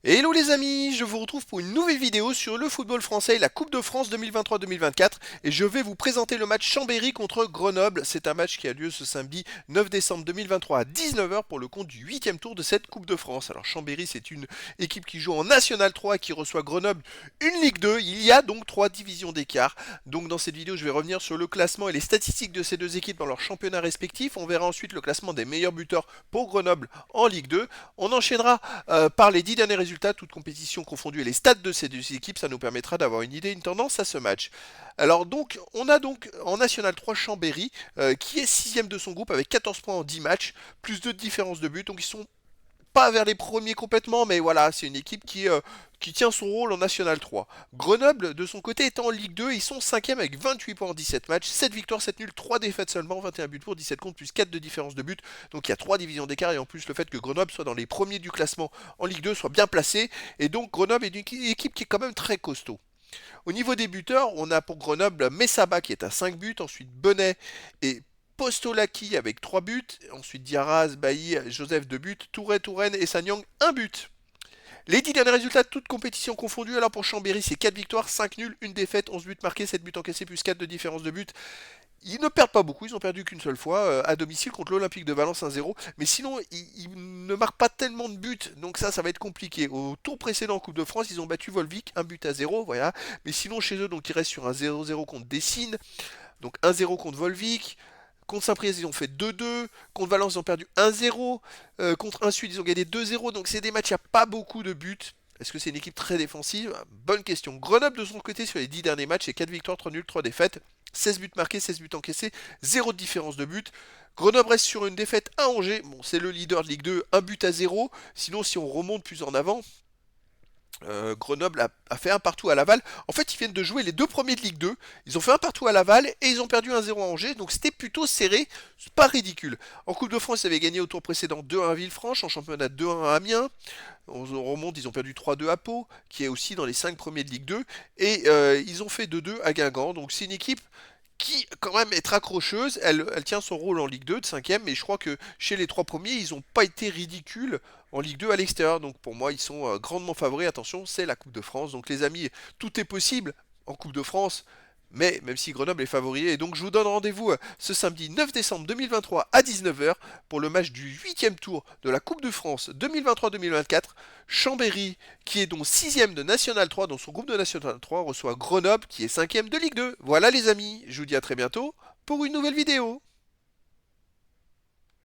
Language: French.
Hello les amis, je vous retrouve pour une nouvelle vidéo sur le football français et la Coupe de France 2023-2024 et je vais vous présenter le match Chambéry contre Grenoble. C'est un match qui a lieu ce samedi 9 décembre 2023 à 19 h pour le compte du 8e tour de cette Coupe de France. Alors Chambéry, c'est une équipe qui joue en National 3 et qui reçoit Grenoble une Ligue 2. Il y a donc 3 divisions d'écart. Donc dans cette vidéo, je vais revenir sur le classement et les statistiques de ces deux équipes dans leurs championnats respectifs. On verra ensuite le classement des meilleurs buteurs pour Grenoble en Ligue 2. On enchaînera par les 10 derniers résultats, toutes compétitions confondues et les stats de ces deux équipes, ça nous permettra d'avoir une idée, une tendance à ce match. Alors donc, on a donc en National 3 Chambéry, qui est 6ème de son groupe avec 14 points en 10 matchs, plus de différence de but, donc ils sont pas vers les premiers complètement, mais voilà, c'est une équipe qui tient son rôle en National 3. Grenoble, de son côté, est en Ligue 2, ils sont 5e avec 28 points en 17 matchs, 7 victoires, 7 nuls, 3 défaites seulement, 21 buts pour, 17 contre, plus 4 de différence de but. Donc il y a 3 divisions d'écart, et en plus le fait que Grenoble soit dans les premiers du classement en Ligue 2 soit bien placé, et donc Grenoble est une équipe qui est quand même très costaud. Au niveau des buteurs, on a pour Grenoble Messaba qui est à 5 buts, ensuite Bonnet et Postolaki avec 3 buts, ensuite Diarraz, Bailly, Joseph 2 buts, Touré, et Sanyang 1 but. Les 10 derniers résultats de toutes compétitions confondues, alors pour Chambéry, c'est 4 victoires, 5 nuls, 1 défaite, 11 buts marqués, 7 buts encaissés, plus 4 de différence de but. Ils ne perdent pas beaucoup, ils ont perdu qu'une seule fois à domicile contre l'Olympique de Valence 1-0, mais sinon ils ne marquent pas tellement de buts, donc ça va être compliqué. Au tour précédent en Coupe de France, ils ont battu Volvic 1 but à 0, voilà, mais sinon chez eux, donc ils restent sur un 0-0 contre Dessine, donc 1-0 contre Volvic. Contre Saint-Priest, ils ont fait 2-2. Contre Valence, ils ont perdu 1-0. Contre Insud, ils ont gagné 2-0. Donc c'est des matchs, il n'y a pas beaucoup de buts. Est-ce que c'est une équipe très défensive? Bonne question. Grenoble, de son côté, sur les 10 derniers matchs, c'est 4 victoires, 3 nuls, 3 défaites. 16 buts marqués, 16 buts encaissés, 0 de différence de but. Grenoble reste sur une défaite à Angers. Bon, c'est le leader de Ligue 2, 1 but à 0. Sinon, si on remonte plus en avant, Grenoble a fait un partout à Laval. En fait, ils viennent de jouer les deux premiers de Ligue 2. Ils ont fait un partout à Laval et ils ont perdu 1-0 à Angers. Donc c'était plutôt serré. C'est pas ridicule. En Coupe de France, ils avaient gagné au tour précédent 2-1 à Villefranche. En championnat 2-1 à Amiens. On remonte, ils ont perdu 3-2 à Pau, qui est aussi dans les 5 premiers de Ligue 2. Et ils ont fait 2-2 à Guingamp. Donc c'est une équipe qui quand même est accrocheuse, elle tient son rôle en Ligue 2 de 5ème, mais je crois que chez les 3 premiers, ils n'ont pas été ridicules en Ligue 2 à l'extérieur. Donc pour moi, ils sont grandement favoris. Attention, c'est la Coupe de France. Donc les amis, tout est possible en Coupe de France. Mais même si Grenoble est favori, et donc je vous donne rendez-vous ce samedi 9 décembre 2023 à 19 h pour le match du 8e tour de la Coupe de France 2023-2024. Chambéry, qui est donc 6ème de National 3 dans son groupe de National 3, reçoit Grenoble, qui est 5ème de Ligue 2. Voilà les amis, je vous dis à très bientôt pour une nouvelle vidéo.